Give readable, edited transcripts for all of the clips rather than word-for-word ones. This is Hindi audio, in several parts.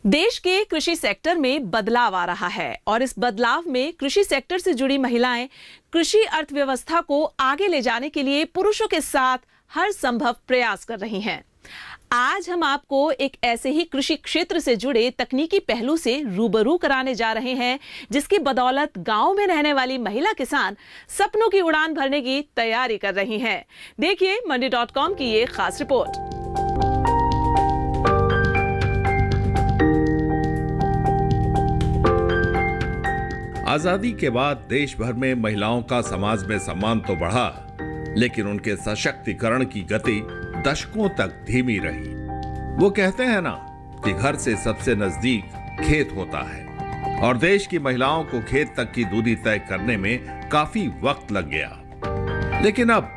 देश के कृषि सेक्टर में बदलाव आ रहा है और इस बदलाव में कृषि सेक्टर से जुड़ी महिलाएं कृषि अर्थव्यवस्था को आगे ले जाने के लिए पुरुषों के साथ हर संभव प्रयास कर रही हैं। आज हम आपको एक ऐसे ही कृषि क्षेत्र से जुड़े तकनीकी पहलू से रूबरू कराने जा रहे हैं, जिसकी बदौलत गांव में रहने वाली महिला किसान सपनों की उड़ान भरने की तैयारी कर रही हैं। देखिए मंडी.com की ये खास रिपोर्ट। आजादी के बाद देश भर में महिलाओं का समाज में सम्मान तो बढ़ा, लेकिन उनके सशक्तिकरण की गति दशकों तक धीमी रही। वो कहते हैं ना कि घर से सबसे नजदीक खेत होता है, और देश की महिलाओं को खेत तक की दूरी तय करने में काफी वक्त लग गया। लेकिन अब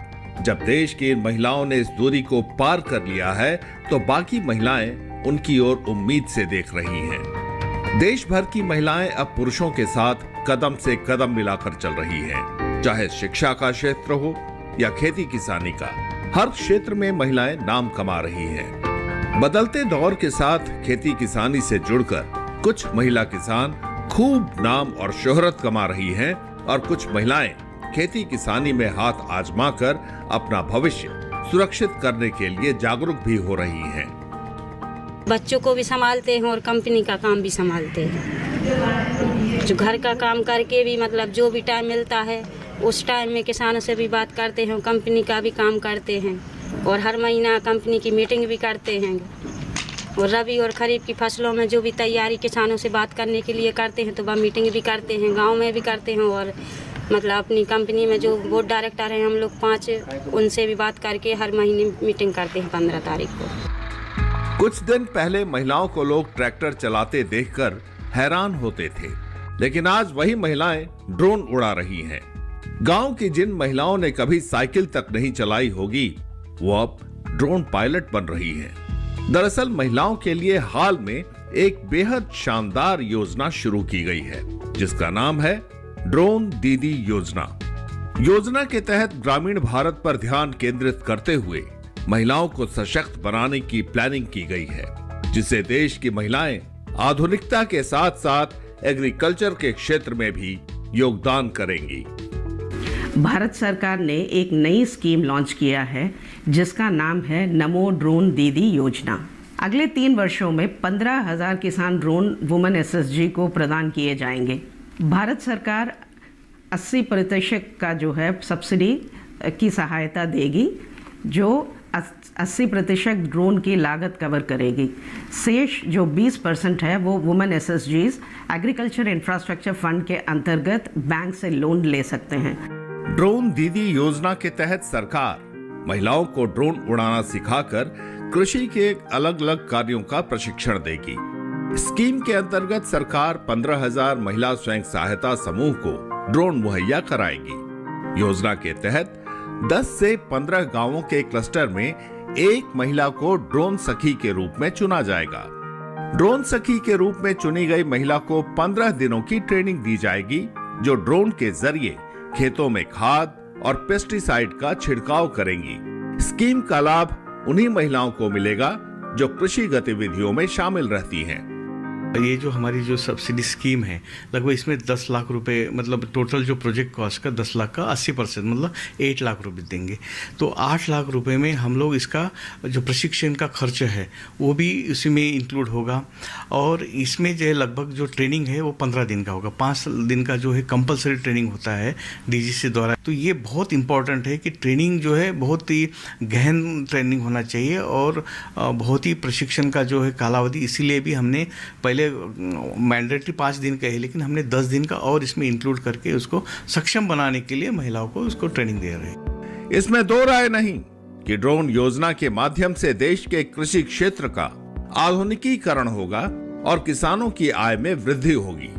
जब देश की इन महिलाओं ने इस दूरी को पार कर लिया है, तो बाकी महिलाएं उनकी ओर उम्मीद से देख रही हैं। देश भर की महिलाएं अब पुरुषों के साथ कदम से कदम मिलाकर चल रही हैं। चाहे शिक्षा का क्षेत्र हो या खेती किसानी का, हर क्षेत्र में महिलाएं नाम कमा रही हैं। बदलते दौर के साथ खेती किसानी से जुड़कर कुछ महिला किसान खूब नाम और शोहरत कमा रही हैं, और कुछ महिलाएं खेती किसानी में हाथ आजमाकर अपना भविष्य सुरक्षित करने के लिए जागरूक भी हो रही हैं। बच्चों को भी संभालते हैं और कंपनी का काम भी संभालते हैं। जो घर का काम करके भी मतलब जो भी टाइम मिलता है उस टाइम में किसानों से भी बात करते हैं, कंपनी का भी काम करते हैं, और हर महीना कंपनी की मीटिंग भी करते हैं। और रबी और खरीफ की फसलों में जो भी तैयारी किसानों से बात करने के लिए करते हैं तो वह मीटिंग भी करते हैं, गांव में भी करते हैं। और मतलब अपनी कंपनी में जो बोर्ड डायरेक्टर हैं हम लोग 5, उनसे भी बात करके हर महीने मीटिंग करते हैं 15 तारीख को। कुछ दिन पहले महिलाओं को लोग ट्रैक्टर चलाते देखकर हैरान होते थे, लेकिन आज वही महिलाएं ड्रोन उड़ा रही हैं। गांव की जिन महिलाओं ने कभी साइकिल तक नहीं चलाई होगी, वो अब ड्रोन पायलट बन रही हैं। दरअसल महिलाओं के लिए हाल में एक बेहद शानदार योजना शुरू की गई है, जिसका नाम है ड्रोन दीदी योजना। योजना के तहत ग्रामीण भारत पर ध्यान केंद्रित करते हुए महिलाओं को सशक्त बनाने की प्लानिंग की गई है, जिससे देश की महिलाएं आधुनिकता के साथ साथ एग्रीकल्चर के क्षेत्र में भी योगदान करेंगी। भारत सरकार ने एक नई स्कीम लॉन्च किया है, जिसका नाम है नमो ड्रोन दीदी योजना। अगले 3 वर्षों में 15,000 किसान ड्रोन वुमेन एसएसजी को प्रदान किए जाएंगे। भारत सरकार 80% का जो है सब्सिडी की सहायता देगी, जो 80% ड्रोन की लागत कवर करेगी। शेष जो 20% है वो वुमेन एसएसजीज एग्रीकल्चर इंफ्रास्ट्रक्चर फंड के अंतर्गत बैंक से लोन ले सकते हैं। ड्रोन दीदी योजना के तहत सरकार महिलाओं को ड्रोन उड़ाना सिखाकर कृषि के अलग अलग कार्यों का प्रशिक्षण देगी। स्कीम के अंतर्गत सरकार 15,000 महिला स्वयं सहायता समूह को ड्रोन मुहैया कराएगी। योजना के तहत 10 से 15 गांवों के क्लस्टर में एक महिला को ड्रोन सखी के रूप में चुना जाएगा। ड्रोन सखी के रूप में चुनी गई महिला को 15 दिनों की ट्रेनिंग दी जाएगी, जो ड्रोन के जरिए खेतों में खाद और पेस्टिसाइड का छिड़काव करेंगी। स्कीम का लाभ उन्हीं महिलाओं को मिलेगा जो कृषि गतिविधियों में शामिल रहती हैं। ये जो हमारी जो सब्सिडी स्कीम है, लगभग इसमें 10 लाख रुपए, मतलब टोटल जो प्रोजेक्ट कॉस्ट का 10 लाख का 80% मतलब 8 लाख रुपए देंगे। तो 8 लाख रुपए में हम लोग इसका जो प्रशिक्षण का खर्च है वो भी उसी में इंक्लूड होगा। और इसमें जो है लगभग जो ट्रेनिंग है वो 15 दिन का होगा। 5 दिन का जो है कंपलसरी ट्रेनिंग होता है डीजीसी द्वारा। तो ये बहुत इंपॉर्टेंट है कि ट्रेनिंग जो है बहुत ही गहन ट्रेनिंग होना चाहिए, और बहुत ही प्रशिक्षण का जो है कालावधि, इसीलिए भी हमने पहले मैंडेटरी 5 दिन का है, लेकिन हमने 10 दिन का और इसमें इंक्लूड करके उसको सक्षम बनाने के लिए महिलाओं को उसको ट्रेनिंग दे रहे हैं। इसमें दो राय नहीं कि ड्रोन योजना के माध्यम से देश के कृषि क्षेत्र का आधुनिकीकरण होगा और किसानों की आय में वृद्धि होगी।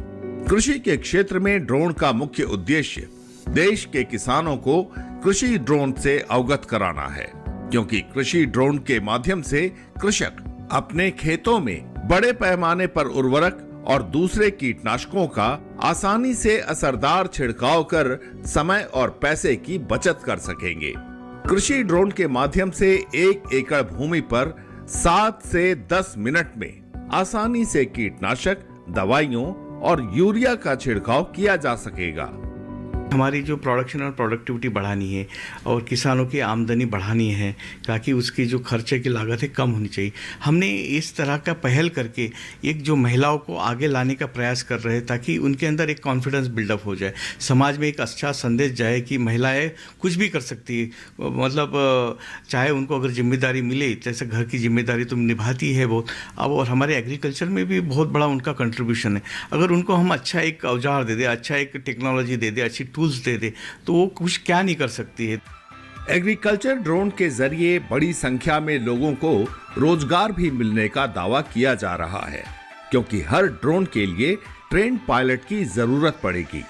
कृषि के क्षेत्र में ड्रोन का मुख्य उद्देश्य देश के किसानों को कृषि ड्रोन से अवगत कराना है, क्योंकि कृषि ड्रोन के माध्यम से कृषक अपने खेतों में बड़े पैमाने पर उर्वरक और दूसरे कीटनाशकों का आसानी से असरदार छिड़काव कर समय और पैसे की बचत कर सकेंगे। कृषि ड्रोन के माध्यम से 1 एकड़ भूमि पर 7 से 10 मिनट में आसानी से कीटनाशक, दवाइयों और यूरिया का छिड़काव किया जा सकेगा। हमारी जो प्रोडक्शन और प्रोडक्टिविटी बढ़ानी है और किसानों की आमदनी बढ़ानी है ताकि उसकी जो खर्चे की लागत है कम होनी चाहिए। हमने इस तरह का पहल करके एक जो महिलाओं को आगे लाने का प्रयास कर रहे हैं ताकि उनके अंदर एक कॉन्फिडेंस बिल्डअप हो जाए, समाज में एक अच्छा संदेश जाए कि महिलाएं कुछ भी कर सकती है। मतलब चाहे उनको अगर जिम्मेदारी मिले, जैसे घर की जिम्मेदारी तुम निभाती है बहुत, अब और हमारे एग्रीकल्चर में भी बहुत बड़ा उनका कंट्रीब्यूशन है। अगर उनको हम अच्छा एक औजार दे दें, अच्छा एक टेक्नोलॉजी दे दें, अच्छी टूल्स दे दे तो वो कुछ क्या नहीं कर सकती है। एग्रीकल्चर ड्रोन के जरिए बड़ी संख्या में लोगों को रोजगार भी मिलने का दावा किया जा रहा है, क्योंकि हर ड्रोन के लिए ट्रेन्ड पायलट की जरूरत पड़ेगी।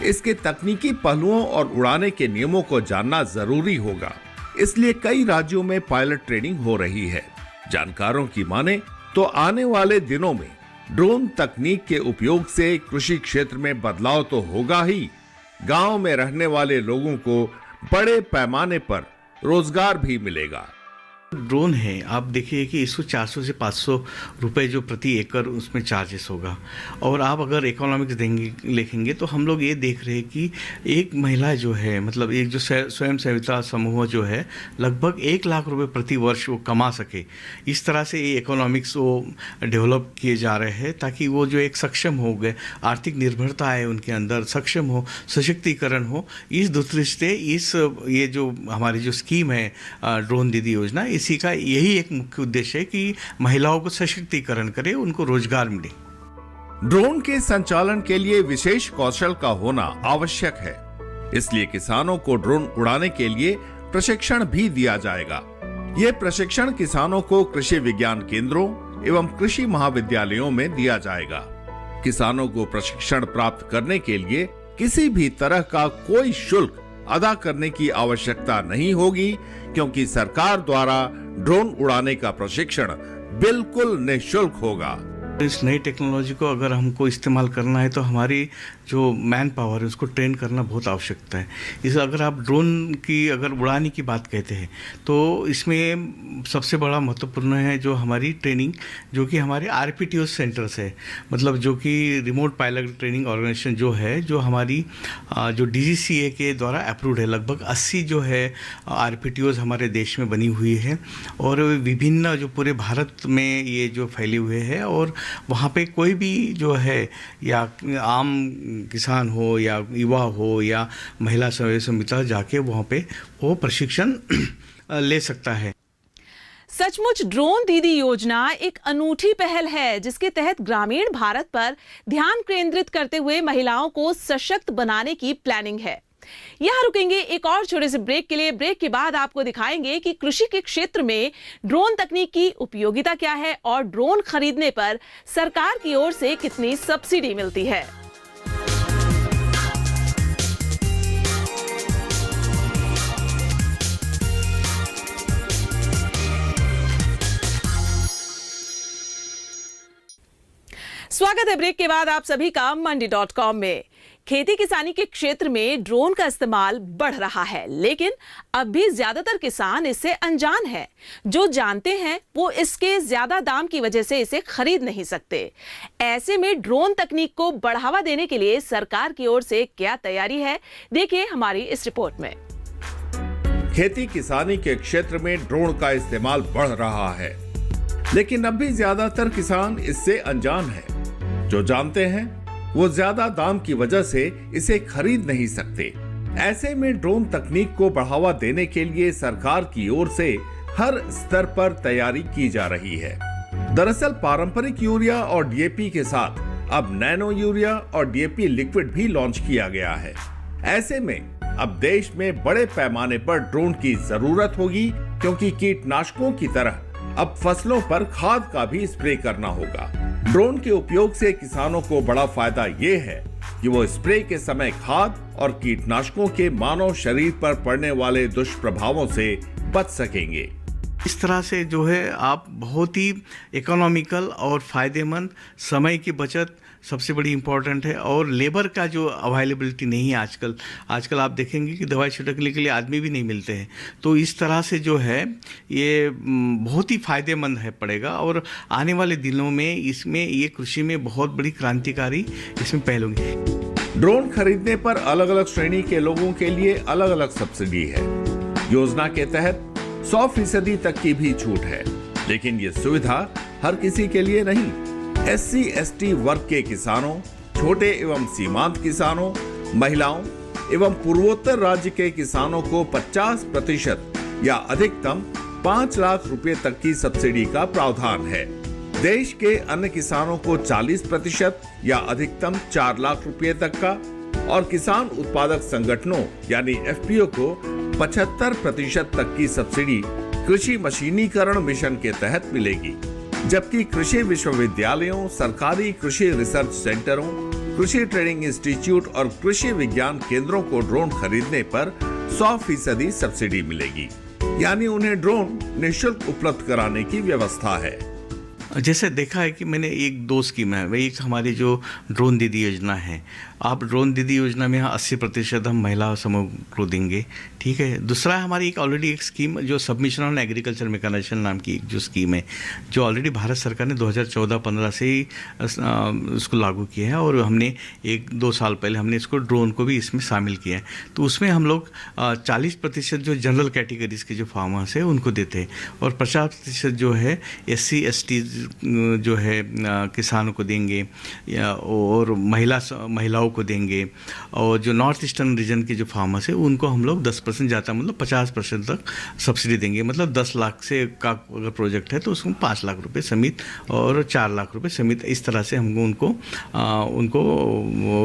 इसके तकनीकी पहलुओं और उड़ाने के नियमों को जानना जरूरी होगा, इसलिए कई राज्यों में पायलट ट्रेनिंग हो रही है। जानकारों की माने तो आने वाले दिनों में ड्रोन तकनीक के उपयोग से कृषि क्षेत्र में बदलाव तो होगा ही, गांव में रहने वाले लोगों को बड़े पैमाने पर रोजगार भी मिलेगा। ड्रोन है, आप देखिए कि इसको 400 से 500 रुपए जो प्रति एकड़ उसमें चार्जेस होगा। और आप अगर इकोनॉमिक्स देखेंगे तो हम लोग ये देख रहे हैं कि एक महिला जो है, मतलब एक जो स्वयं सहायता समूह जो है, लगभग 1 लाख रुपए प्रति वर्ष वो कमा सके। इस तरह से ये इकोनॉमिक्स वो डेवलप किए जा रहे हैं ताकि वो जो एक सक्षम हो गए, आर्थिक निर्भरता है उनके अंदर, सक्षम हो, सशक्तिकरण हो। इस दृष्टि से ये जो हमारी जो स्कीम है ड्रोन दीदी योजना, इसी का यही एक मुख्य उद्देश्य है कि महिलाओं को सशक्तिकरण करे, उनको रोजगार मिले। ड्रोन के संचालन के लिए विशेष कौशल का होना आवश्यक है, इसलिए किसानों को ड्रोन उड़ाने के लिए प्रशिक्षण भी दिया जाएगा। यह प्रशिक्षण किसानों को कृषि विज्ञान केंद्रों एवं कृषि महाविद्यालयों में दिया जाएगा। किसानों को प्रशिक्षण प्राप्त करने के लिए किसी भी तरह का कोई शुल्क अदा करने की आवश्यकता नहीं होगी, क्योंकि सरकार द्वारा ड्रोन उड़ाने का प्रशिक्षण बिल्कुल निःशुल्क होगा। इस नई टेक्नोलॉजी को अगर हमको इस्तेमाल करना है तो हमारी जो मैन पावर है उसको ट्रेन करना बहुत आवश्यकता है। इस अगर आप ड्रोन की अगर उड़ाने की बात कहते हैं तो इसमें सबसे बड़ा महत्वपूर्ण है जो हमारी ट्रेनिंग, जो कि हमारे RPTO सेंटर्स है, मतलब जो कि रिमोट पायलट ट्रेनिंग ऑर्गेनाइजेशन जो है, जो हमारी जो DGCA के द्वारा अप्रूव्ड है। लगभग 80 जो है RPTOs हमारे देश में बनी हुई है और विभिन्न जो पूरे भारत में ये जो फैले हुए हैं, और वहाँ पे कोई भी जो है या आम किसान हो या युवा हो या महिला स्वयं सहायता जाके वहाँ पे वो प्रशिक्षण ले सकता है। सचमुच ड्रोन दीदी योजना एक अनूठी पहल है, जिसके तहत ग्रामीण भारत पर ध्यान केंद्रित करते हुए महिलाओं को सशक्त बनाने की प्लानिंग है। यहां रुकेंगे एक और छोटे से ब्रेक के लिए। ब्रेक के बाद आपको दिखाएंगे कि कृषि के क्षेत्र में ड्रोन तकनीक की उपयोगिता क्या है और ड्रोन खरीदने पर सरकार की ओर से कितनी सब्सिडी मिलती है। स्वागत है ब्रेक के बाद आप सभी का मंडी.com में। खेती किसानी के क्षेत्र में ड्रोन का इस्तेमाल बढ़ रहा है, लेकिन अब भी ज्यादातर किसान इससे अनजान हैं। जो जानते हैं वो इसके ज्यादा दाम की वजह से इसे खरीद नहीं सकते। ऐसे में ड्रोन तकनीक को बढ़ावा देने के लिए सरकार की ओर से क्या तैयारी है, देखिए हमारी इस रिपोर्ट में। खेती किसानी के क्षेत्र में ड्रोन का इस्तेमाल बढ़ रहा है, लेकिन अब भी ज्यादातर किसान इससे अनजान हैं। जो जानते हैं वो ज्यादा दाम की वजह से इसे खरीद नहीं सकते। ऐसे में ड्रोन तकनीक को बढ़ावा देने के लिए सरकार की ओर से हर स्तर पर तैयारी की जा रही है। दरअसल पारंपरिक यूरिया और DAP के साथ अब नैनो यूरिया और DAP लिक्विड भी लॉन्च किया गया है। ऐसे में अब देश में बड़े पैमाने पर ड्रोन की जरूरत होगी, क्योंकि कीटनाशकों की तरह अब फसलों पर खाद का भी स्प्रे करना होगा। ड्रोन के उपयोग से किसानों को बड़ा फायदा ये है कि वो स्प्रे के समय खाद और कीटनाशकों के मानव शरीर पर पड़ने वाले दुष्प्रभावों से बच सकेंगे। इस तरह से जो है आप बहुत ही इकोनॉमिकल और फ़ायदेमंद, समय की बचत सबसे बड़ी इम्पॉर्टेंट है, और लेबर का जो अवेलेबिलिटी नहीं है आजकल आप देखेंगे कि दवाई छिड़कने के लिए आदमी भी नहीं मिलते हैं। तो इस तरह से जो है ये बहुत ही फ़ायदेमंद है पड़ेगा, और आने वाले दिनों में इसमें ये कृषि में बहुत बड़ी क्रांतिकारी इसमें पहल होगी। ड्रोन खरीदने पर अलग अलग श्रेणी के लोगों के लिए अलग अलग सब्सिडी है। योजना के तहत 100% तक की भी छूट है, लेकिन ये सुविधा हर किसी के लिए नहीं। SC/ST वर्ग के किसानों, छोटे एवं सीमांत किसानों, महिलाओं एवं पूर्वोत्तर राज्य के किसानों को 50% या अधिकतम 5 लाख रुपए तक की सब्सिडी का प्रावधान है। देश के अन्य किसानों को 40% या अधिकतम 4 लाख रुपए तक का, और किसान उत्पादक संगठनों यानी FPO को 75% तक की सब्सिडी कृषि मशीनीकरण मिशन के तहत मिलेगी। जबकि कृषि विश्वविद्यालयों, सरकारी कृषि रिसर्च सेंटरों, कृषि ट्रेनिंग इंस्टीट्यूट और कृषि विज्ञान केंद्रों को ड्रोन खरीदने पर 100% सब्सिडी मिलेगी, यानी उन्हें ड्रोन निःशुल्क उपलब्ध कराने की व्यवस्था है। जैसे देखा है कि मैंने एक 2 स्कीम है, वही एक हमारी जो ड्रोन दीदी योजना है। आप ड्रोन दीदी योजना में 80% हम महिला समूह को देंगे, ठीक है। दूसरा हमारी एक ऑलरेडी एक स्कीम जो सबमिशन ऑन एग्रीकल्चर मैकेनाइजेशन नाम की जो स्कीम है, जो ऑलरेडी भारत सरकार ने 2014-15 से ही उसको लागू किया है, और हमने 1-2 साल पहले हमने इसको ड्रोन को भी इसमें शामिल किया है। तो उसमें हम लोग 40% जो जनरल कैटेगरीज के जो फार्मर्स है उनको देते हैं, और 50% जो है SC/ST जो है किसानों को देंगे, और महिलाओं को देंगे, और जो नॉर्थ ईस्टर्न रीजन के जो फार्मर्स है उनको हम लोग 10% जाता, मतलब 50% तक सब्सिडी देंगे। मतलब 10 लाख से का अगर प्रोजेक्ट है तो उसको 5 लाख रुपए समेत और 4 लाख रुपए समेत, इस तरह से हम उनको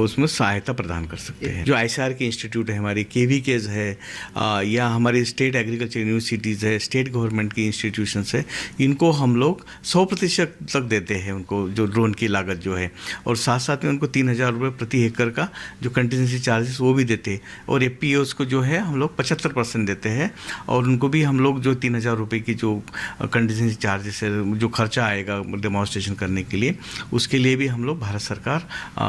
उसमें सहायता प्रदान कर सकते हैं। जो ICAR के इंस्टीट्यूट है, हमारी KVKs है, या हमारी स्टेट एग्रीकल्चर यूनिवर्सिटीज़ है, स्टेट गवर्नमेंट की इंस्टीट्यूशंस है, इनको हम लोग 100% तक देते हैं उनको, जो ड्रोन की लागत जो है, और साथ साथ में उनको 3000 रुपये प्रति एकड़ का जो कंटीजेंसी चार्जेस वो भी देते हैं, और FPOs को जो है हम लोग 75% देते हैं, और उनको भी हम लोग जो 3000 रुपये की जो कंटीजेंसी चार्जेस है, जो खर्चा आएगा डेमोन्स्ट्रेशन करने के लिए, उसके लिए भी हम लोग भारत सरकार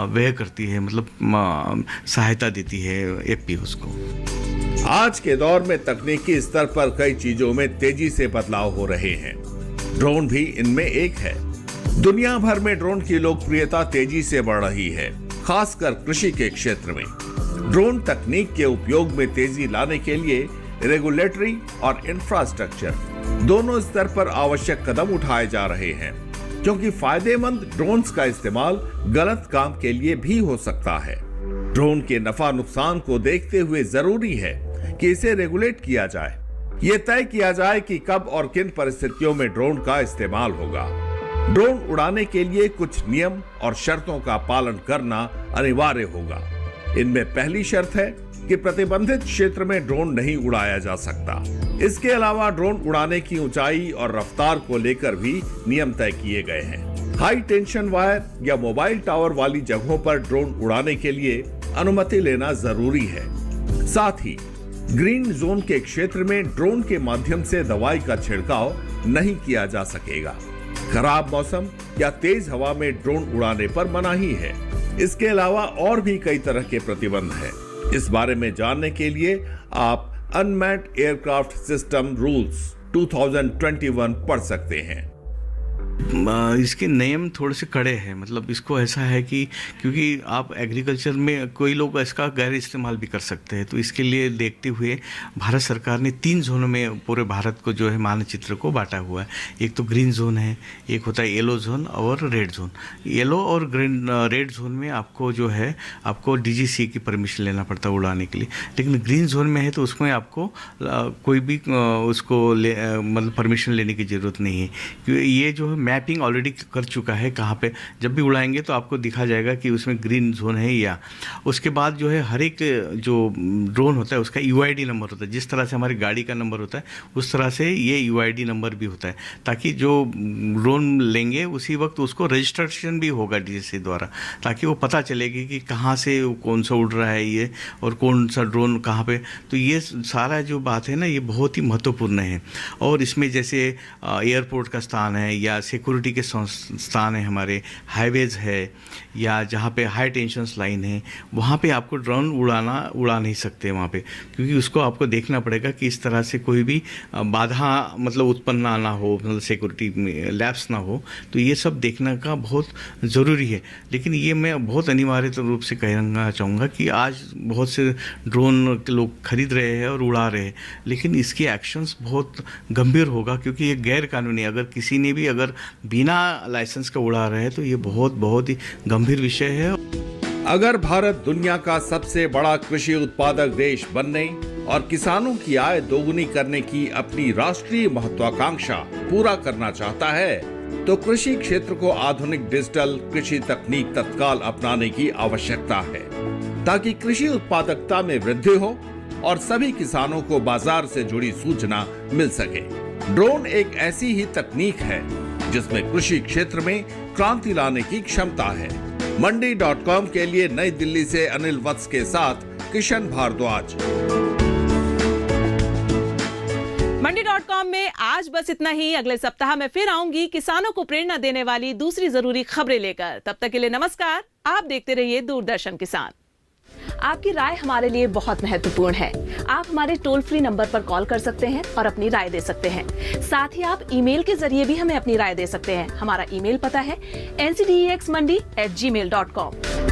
व्यय करती है, मतलब सहायता देती है FPOs को। आज के दौर में तकनीकी स्तर पर कई चीजों में तेजी से बदलाव हो रहे हैं, ड्रोन भी इनमें एक है। दुनिया भर में ड्रोन की लोकप्रियता तेजी से बढ़ रही है, खासकर कृषि के क्षेत्र में। ड्रोन तकनीक के उपयोग में तेजी लाने के लिए रेगुलेटरी और इंफ्रास्ट्रक्चर दोनों स्तर पर आवश्यक कदम उठाए जा रहे हैं, क्योंकि फायदेमंद ड्रोन्स का इस्तेमाल गलत काम के लिए भी हो सकता है। ड्रोन के नफा नुकसान को देखते हुए जरूरी है कि इसे रेगुलेट किया जाए। ये तय किया जाए कि कब और किन परिस्थितियों में ड्रोन का इस्तेमाल होगा। ड्रोन उड़ाने के लिए कुछ नियम और शर्तों का पालन करना अनिवार्य होगा। इनमें पहली शर्त है कि प्रतिबंधित क्षेत्र में ड्रोन नहीं उड़ाया जा सकता। इसके अलावा ड्रोन उड़ाने की ऊंचाई और रफ्तार को लेकर भी नियम तय किए गए हैं। हाई टेंशन वायर या मोबाइल टावर वाली जगहों पर ड्रोन उड़ाने के लिए अनुमति लेना जरूरी है। साथ ही ग्रीन जोन के क्षेत्र में ड्रोन के माध्यम से दवाई का छिड़काव नहीं किया जा सकेगा। खराब मौसम या तेज हवा में ड्रोन उड़ाने पर मनाही है। इसके अलावा और भी कई तरह के प्रतिबंध हैं। इस बारे में जानने के लिए आप अनमैन्ड एयरक्राफ्ट सिस्टम रूल्स 2021 पढ़ सकते हैं। इसके नियम थोड़े से कड़े हैं, मतलब इसको ऐसा है कि क्योंकि आप एग्रीकल्चर में कोई लोग इसका गैर इस्तेमाल भी कर सकते हैं, तो इसके लिए देखते हुए भारत सरकार ने 3 जोनों में पूरे भारत को जो है मानचित्र को बांटा हुआ है। एक तो ग्रीन जोन है, एक होता है येलो जोन और रेड जोन। येलो और रेड जोन में आपको जो है आपको DGCA की परमिशन लेना पड़ता है उड़ाने के लिए, लेकिन ग्रीन जोन में है तो उसमें आपको कोई भी उसको मतलब परमिशन लेने की ज़रूरत नहीं है, क्योंकि ये जो है मैपिंग ऑलरेडी कर चुका है, कहाँ पे जब भी उड़ाएंगे तो आपको दिखा जाएगा कि उसमें ग्रीन जोन है या। उसके बाद जो है हर एक जो ड्रोन होता है उसका UID नंबर होता है, जिस तरह से हमारी गाड़ी का नंबर होता है उस तरह से ये UID नंबर भी होता है, ताकि जो ड्रोन लेंगे उसी वक्त उसको रजिस्ट्रेशन भी होगा DGCA द्वारा, ताकि वो पता चलेगी कि कहाँ से कौन सा उड़ रहा है ये और कौन सा ड्रोन कहाँ पे। तो ये सारा जो बात है ना ये बहुत ही महत्वपूर्ण है। और इसमें जैसे एयरपोर्ट का स्थान है या सिक्योरिटी के स्थान है, हमारे हाईवेज है या जहाँ पे हाई टेंशन लाइन है, वहाँ पे आपको ड्रोन उड़ा नहीं सकते वहाँ पे, क्योंकि उसको आपको देखना पड़ेगा कि इस तरह से कोई भी बाधा मतलब उत्पन्न ना हो, मतलब सिक्योरिटी में लैप्स ना हो। तो ये सब देखने का बहुत ज़रूरी है। लेकिन ये मैं बहुत अनिवार्य रूप से कहना चाहूँगा कि आज बहुत से ड्रोन लोग खरीद रहे हैं और उड़ा रहे हैं, लेकिन इसके एक्शंस बहुत गंभीर होगा, क्योंकि ये गैर कानूनी, अगर किसी ने भी अगर बिना लाइसेंस का उड़ा रहे हैं तो ये बहुत ही गंभीर विषय है। अगर भारत दुनिया का सबसे बड़ा कृषि उत्पादक देश बनने और किसानों की आय दोगुनी करने की अपनी राष्ट्रीय महत्वाकांक्षा पूरा करना चाहता है तो कृषि क्षेत्र को आधुनिक डिजिटल कृषि तकनीक तत्काल अपनाने की आवश्यकता है, ताकि कृषि उत्पादकता में वृद्धि हो और सभी किसानों को बाजार से जुड़ी सूचना मिल सके। ड्रोन एक ऐसी ही तकनीक है जिसमें कृषि क्षेत्र में क्रांति लाने की क्षमता है। मंडी.com के लिए नई दिल्ली से अनिल वत्स के साथ किशन भारद्वाज। मंडी.com में आज बस इतना ही। अगले सप्ताह मैं फिर आऊंगी किसानों को प्रेरणा देने वाली दूसरी जरूरी खबरें लेकर। तब तक के लिए नमस्कार। आप देखते रहिए दूरदर्शन किसान। आपकी राय हमारे लिए बहुत महत्वपूर्ण है। आप हमारे टोल फ्री नंबर पर कॉल कर सकते हैं और अपनी राय दे सकते हैं। साथ ही आप ईमेल के जरिए भी हमें अपनी राय दे सकते हैं। हमारा ईमेल पता है ncdexmandi@gmail.com।